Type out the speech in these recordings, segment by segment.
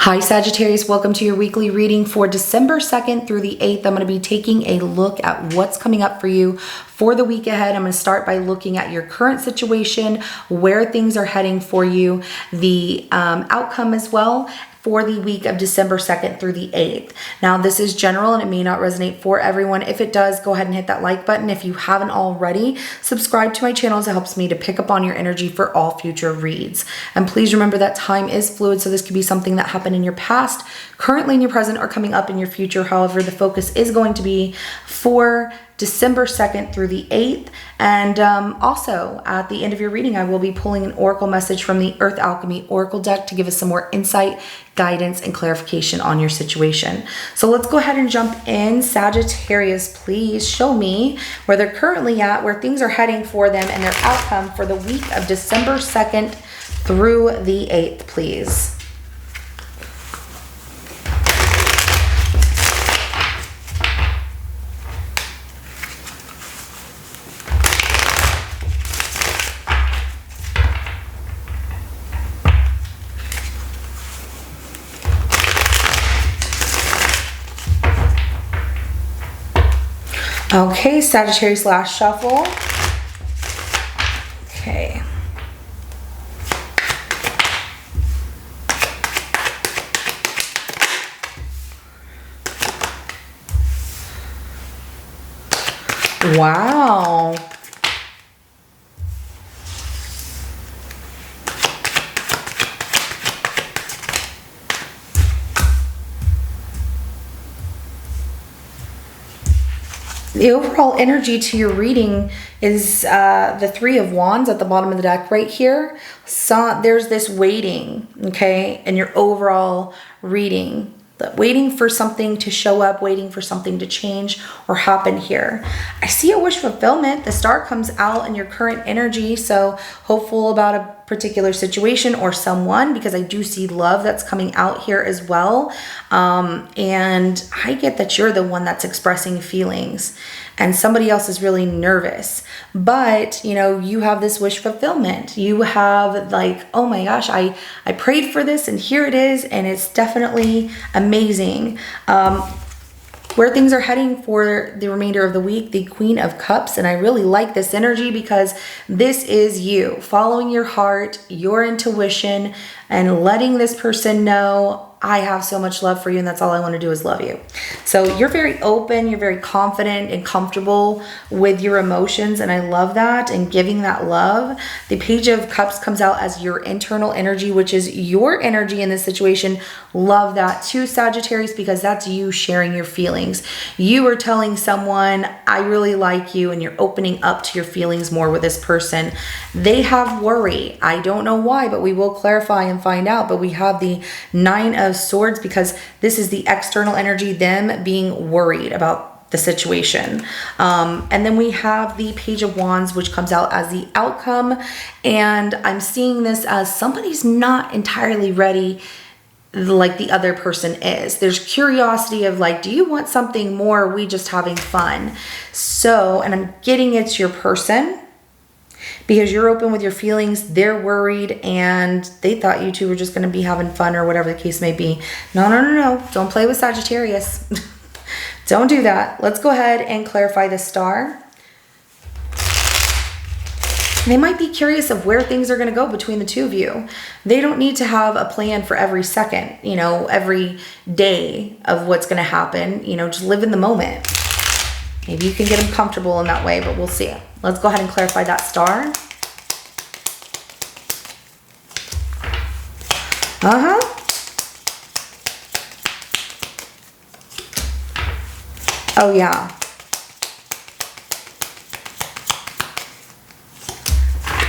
Hi Sagittarius, welcome to your weekly reading for December 2nd through the 8th. I'm going to be taking a look at what's coming up for you for the week ahead. I'm going to start by looking at your current situation, where things are heading for you, the outcome as well for the week of December 2nd through the 8th. Now, this is general and it may not resonate for everyone. If it does, go ahead and hit that like button. If you haven't already, subscribe to my channel as it helps me to pick up on your energy for all future reads. And please remember that time is fluid, so this could be something that happened in your past, currently in your present, or coming up in your future. However, the focus is going to be for December 2nd through the 8th. And also at the end of your reading, I will be pulling an oracle message from the Earth Alchemy Oracle deck to give us some more insight, guidance, and clarification on your situation. So let's go ahead and jump in. Sagittarius, please show me where they're currently at, where things are heading for them, and their outcome for the week of December 2nd through the 8th, please. Okay, Sagittarius, last shuffle. Okay. Wow. The overall energy to your reading is the Three of Wands at the bottom of the deck right here. So there's this waiting, okay, in your overall reading. Waiting for something to show up, waiting for something to change or happen here. I see a wish fulfillment. The star comes out in your current energy, so hopeful about a particular situation or someone, because I do see love that's coming out here as well. And I get that you're the one that's expressing feelings and somebody else is really nervous. But, you know, you have this wish fulfillment. You have like, oh my gosh, I prayed for this and here it is. And it's definitely amazing. Where things are heading for the remainder of the week, the Queen of Cups. And I really like this energy because this is you following your heart, your intuition, and letting this person know, I have so much love for you and that's all I want to do is love you. So you're very open, you're very confident and comfortable with your emotions, and I love that, and giving that love. The Page of Cups comes out as your internal energy, which is your energy in this situation. Love that too, Sagittarius, because that's you sharing your feelings. You are telling someone, I really like you, and you're opening up to your feelings more with this person. They have worry. I don't know why, but we will clarify and find out. But we have the Nine of Swords because this is the external energy, them being worried about the situation. And then we have the Page of Wands, which comes out as the outcome. And I'm seeing this as somebody's not entirely ready like the other person is. There's curiosity of like, do you want something more? Or are we just having fun? So, and I'm getting it's your person, because you're open with your feelings, they're worried, and they thought you two were just going to be having fun or whatever the case may be. No, no, no, no. Don't play with Sagittarius. Don't do that. Let's go ahead and clarify the star. They might be curious of where things are going to go between the two of you. They don't need to have a plan for every second, you know, every day of what's going to happen. You know, just live in the moment. Maybe you can get them comfortable in that way, but we'll see. Let's go ahead and clarify that star. Oh, yeah.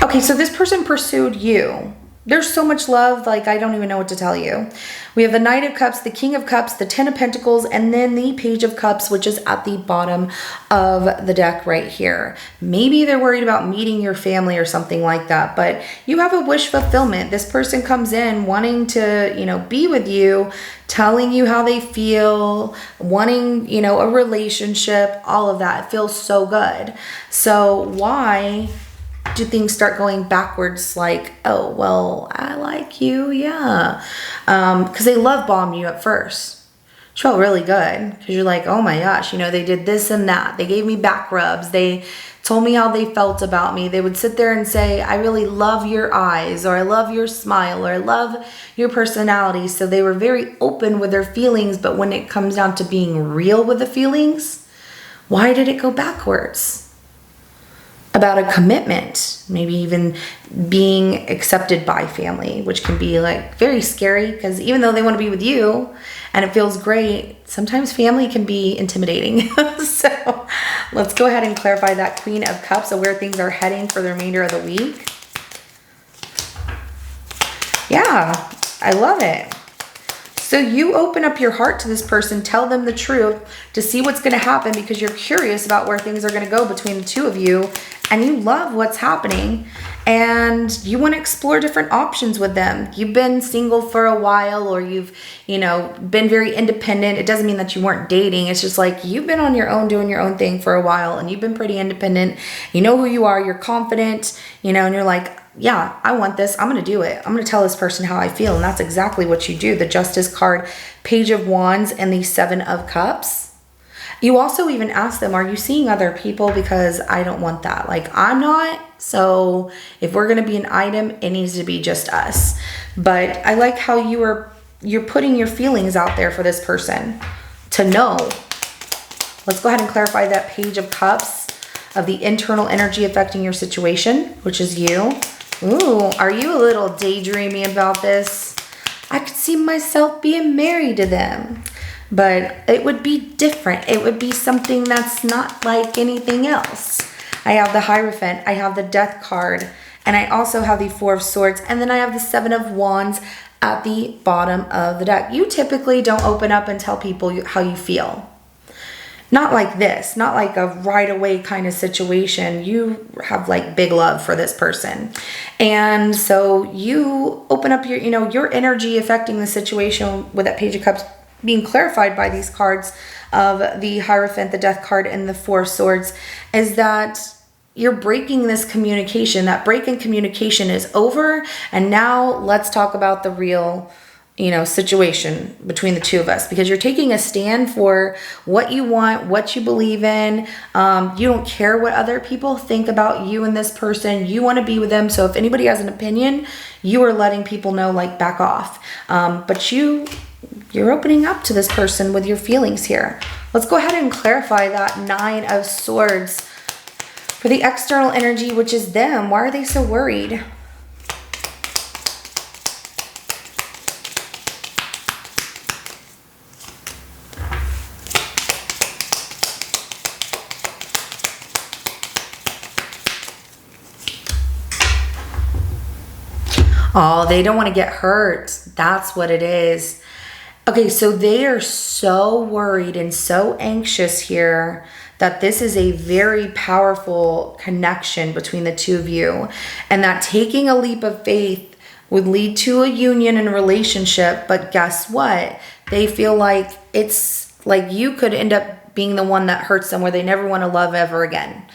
Okay, so this person pursued you. There's so much love, like I don't even know what to tell you. We have the Knight of Cups, the King of Cups, the Ten of Pentacles, and then the Page of Cups, which is at the bottom of the deck right here. Maybe they're worried about meeting your family or something like that, but you have a wish fulfillment. This person comes in wanting to, you know, be with you, telling you how they feel, wanting, you know, a relationship, all of that. It feels so good. So why do things start going backwards? Like, oh, well, I like you, yeah. Because they love bomb you at first. It felt really good because you're like, oh my gosh, you know, they did this and that. They gave me back rubs. They told me how they felt about me. They would sit there and say, I really love your eyes, or I love your smile, or I love your personality. So they were very open with their feelings, but when it comes down to being real with the feelings, why did it go backwards? About a commitment, maybe even being accepted by family, which can be like very scary because even though they want to be with you and it feels great, sometimes family can be intimidating. So let's go ahead and clarify that Queen of Cups of where things are heading for the remainder of the week. Yeah, I love it. So you open up your heart to this person, tell them the truth to see what's going to happen because you're curious about where things are going to go between the two of you, and you love what's happening and you want to explore different options with them. You've been single for a while, or you've, you know, been very independent. It doesn't mean that you weren't dating. It's just like you've been on your own doing your own thing for a while and you've been pretty independent. You know who you are, you're confident, you know, and you're like, yeah, I want this. I'm going to do it. I'm going to tell this person how I feel. And that's exactly what you do. The Justice card, Page of Wands, and the Seven of Cups. You also even ask them, are you seeing other people? Because I don't want that. Like, I'm not. So if we're going to be an item, it needs to be just us. But I like how you're putting your feelings out there for this person to know. Let's go ahead and clarify that Page of Cups of the internal energy affecting your situation, which is you. Ooh, are you a little daydreamy about this? I could see myself being married to them, but it would be different. It would be something that's not like anything else. I have the Hierophant, I have the Death card, and I also have the Four of Swords, and then I have the Seven of Wands at the bottom of the deck. You typically don't open up and tell people how you feel. Not like this, not like a right away kind of situation. You have like big love for this person. And so you open up your, you know, your energy affecting the situation with that Page of Cups being clarified by these cards of the Hierophant, the Death card, and the Four of Swords, is that you're breaking this communication. That break in communication is over. And now let's talk about the real, you know, situation between the two of us, because you're taking a stand for what you want, what you believe in. You don't care what other people think about you and this person. You want to be with them. So if anybody has an opinion, you are letting people know, like, back off. But you're opening up to this person with your feelings here. Let's go ahead and clarify that Nine of Swords for the external energy, which is them. Why are they so worried? Oh, they don't want to get hurt. That's what it is. Okay, so they are so worried and so anxious here that this is a very powerful connection between the two of you, and that taking a leap of faith would lead to a union and a relationship. But guess what? They feel like it's like you could end up being the one that hurts them, where they never want to love ever again.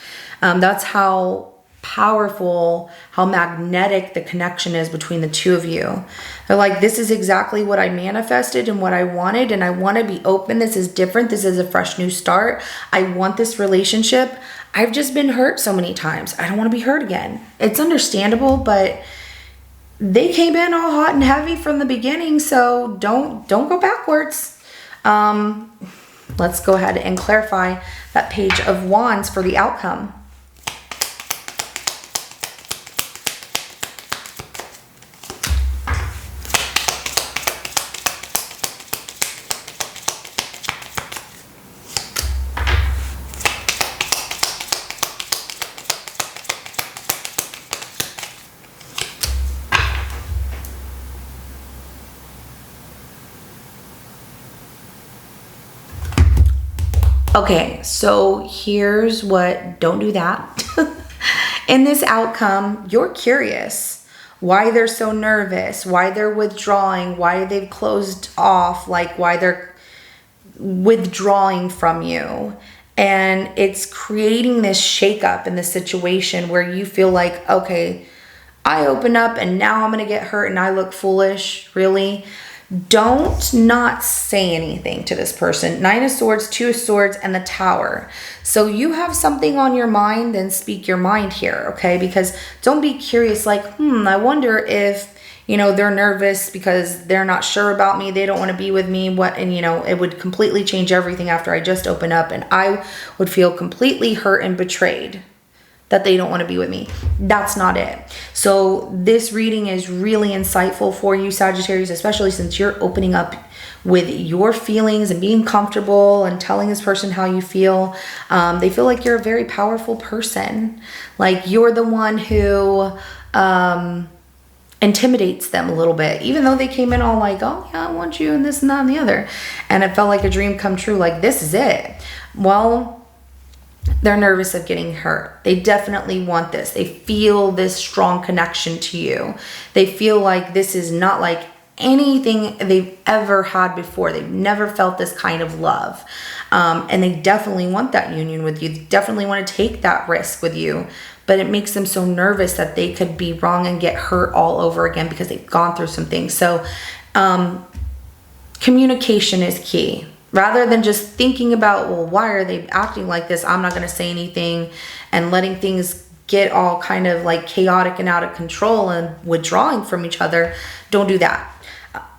That's how powerful, how magnetic the connection is between the two of you. They're like, this is exactly what I manifested and what I wanted, and I want to be open. This is different. This is a fresh new start. I want this relationship. I've just been hurt so many times. I don't want to be hurt again. It's understandable, but they came in all hot and heavy from the beginning, so don't go backwards. Let's go ahead and clarify that Page of Wands for the outcome. Okay, so here's what, don't do that. In this outcome, you're curious why they're so nervous, why they're withdrawing, why they've closed off, like why they're withdrawing from you. And it's creating this shakeup in the situation where you feel like, okay, I open up and now I'm going to get hurt and I look foolish. Really? Don't not say anything to this person. 9 of Swords, 2 of Swords, and the Tower. So you have something on your mind, then speak your mind here, okay? Because don't be curious like, I wonder if, they're nervous because they're not sure about me. They don't want to be with me. And it would completely change everything after I just open up and I would feel completely hurt and betrayed that they don't want to be with me. That's not it. So this reading is really insightful for you, Sagittarius, especially since you're opening up with your feelings and being comfortable and telling this person how you feel. They feel like you're a very powerful person. Like you're the one who intimidates them a little bit, even though they came in all like, oh yeah, I want you and this and that and the other. And it felt like a dream come true. Like, this is it. Well, they're nervous of getting hurt. They definitely want this. They feel this strong connection to you. They feel like this is not like anything they've ever had before. They've never felt this kind of love. And they definitely want that union with you. They definitely want to take that risk with you. But it makes them so nervous that they could be wrong and get hurt all over again because they've gone through some things. So communication is key. Rather than just thinking about, well, why are they acting like this? I'm not going to say anything, and letting things get all kind of like chaotic and out of control and withdrawing from each other. Don't do that.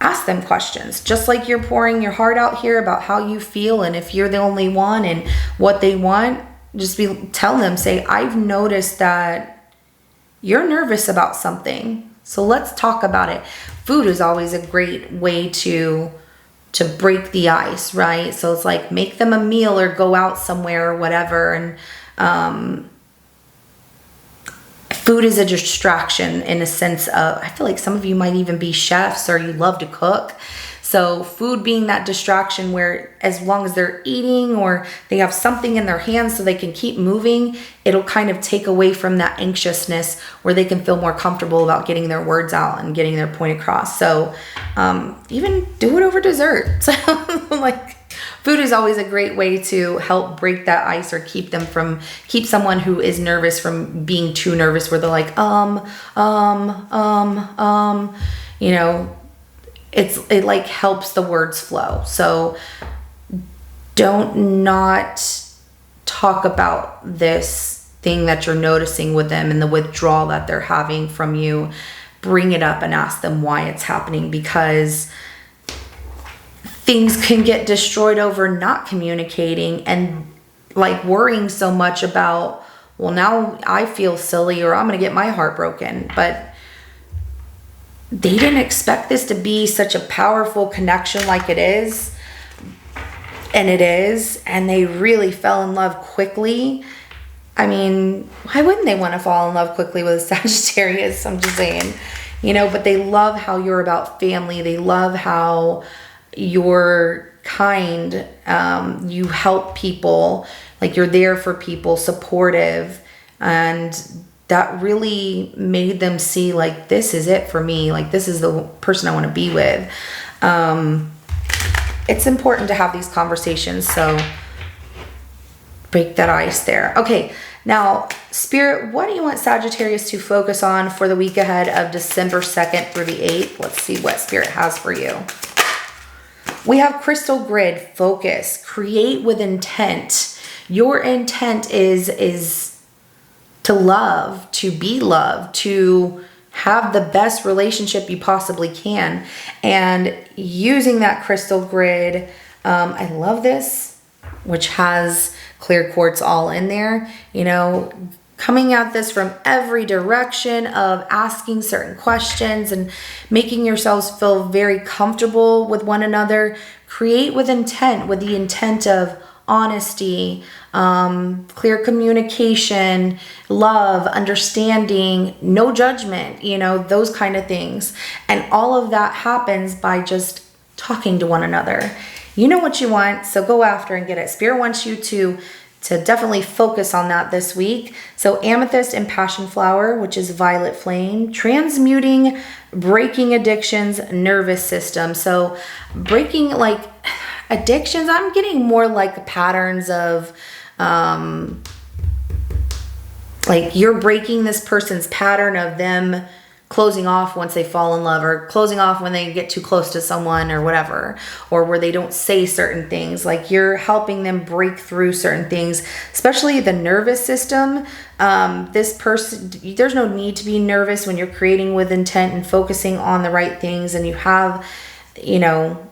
Ask them questions. Just like you're pouring your heart out here about how you feel and if you're the only one and what they want, tell them, say, I've noticed that you're nervous about something. So let's talk about it. Food is always a great way to break the ice, right? So it's like, make them a meal or go out somewhere or whatever. And food is a distraction in a sense of, I feel like some of you might even be chefs or you love to cook. So food being that distraction where as long as they're eating or they have something in their hands so they can keep moving, it'll kind of take away from that anxiousness where they can feel more comfortable about getting their words out and getting their point across. So even do it over dessert. So like, food is always a great way to help break that ice or keep someone who is nervous from being too nervous where they're like, it like helps the words flow. So don't not talk about this thing that you're noticing with them and the withdrawal that they're having from you. Bring it up and ask them why it's happening, because things can get destroyed over not communicating and like worrying so much about, well, now I feel silly or I'm going to get my heart broken. But they didn't expect this to be such a powerful connection like it is. And it is. And they really fell in love quickly. I mean, why wouldn't they want to fall in love quickly with a Sagittarius? I'm just saying, but they love how you're about family. They love how you're kind. You help people, like you're there for people, supportive. And that really made them see like, this is it for me. Like, this is the person I want to be with. It's important to have these conversations. So break that ice there. Okay. Now, Spirit, what do you want Sagittarius to focus on for the week ahead of December 2nd through the 8th? Let's see what Spirit has for you. We have Crystal Grid, focus, create with intent. Your intent is to love, to be loved, to have the best relationship you possibly can. And using that crystal grid, I love this, which has clear quartz all in there, coming at this from every direction of asking certain questions and making yourselves feel very comfortable with one another. Create with intent, with the intent of honesty, clear communication, love, understanding, no judgment, those kind of things. And all of that happens by just talking to one another. You know what you want, so go after and get it. Spirit wants you to definitely focus on that this week. So amethyst and passion flower, which is violet flame, transmuting, breaking addictions, nervous system. So breaking like addictions, I'm getting more like patterns of Like you're breaking this person's pattern of them closing off once they fall in love, or closing off when they get too close to someone or whatever, or where they don't say certain things. Like you're helping them break through certain things, especially the nervous system. This person, there's no need to be nervous when you're creating with intent and focusing on the right things, and you have, you know,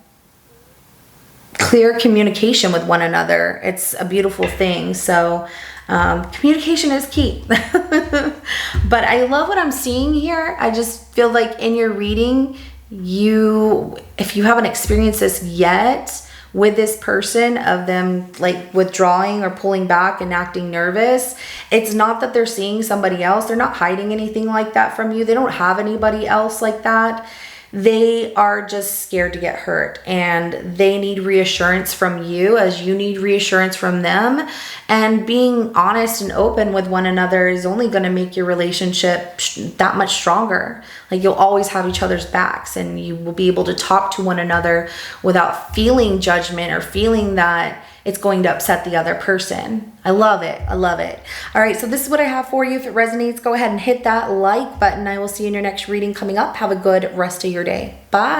clear communication with one another. It's a beautiful thing. So communication is key. But I love what I'm seeing here. I just feel like in your reading, if you haven't experienced this yet with this person, of them like withdrawing or pulling back and acting nervous, it's not that they're seeing somebody else. They're not hiding anything like that from you. They don't have anybody else like that. They are just scared to get hurt, and they need reassurance from you as you need reassurance from them. And being honest and open with one another is only going to make your relationship that much stronger. Like you'll always have each other's backs, and you will be able to talk to one another without feeling judgment or feeling that it's going to upset the other person. I love it. I love it. All right, so this is what I have for you. If it resonates, go ahead and hit that like button. I will see you in your next reading coming up. Have a good rest of your day. Bye.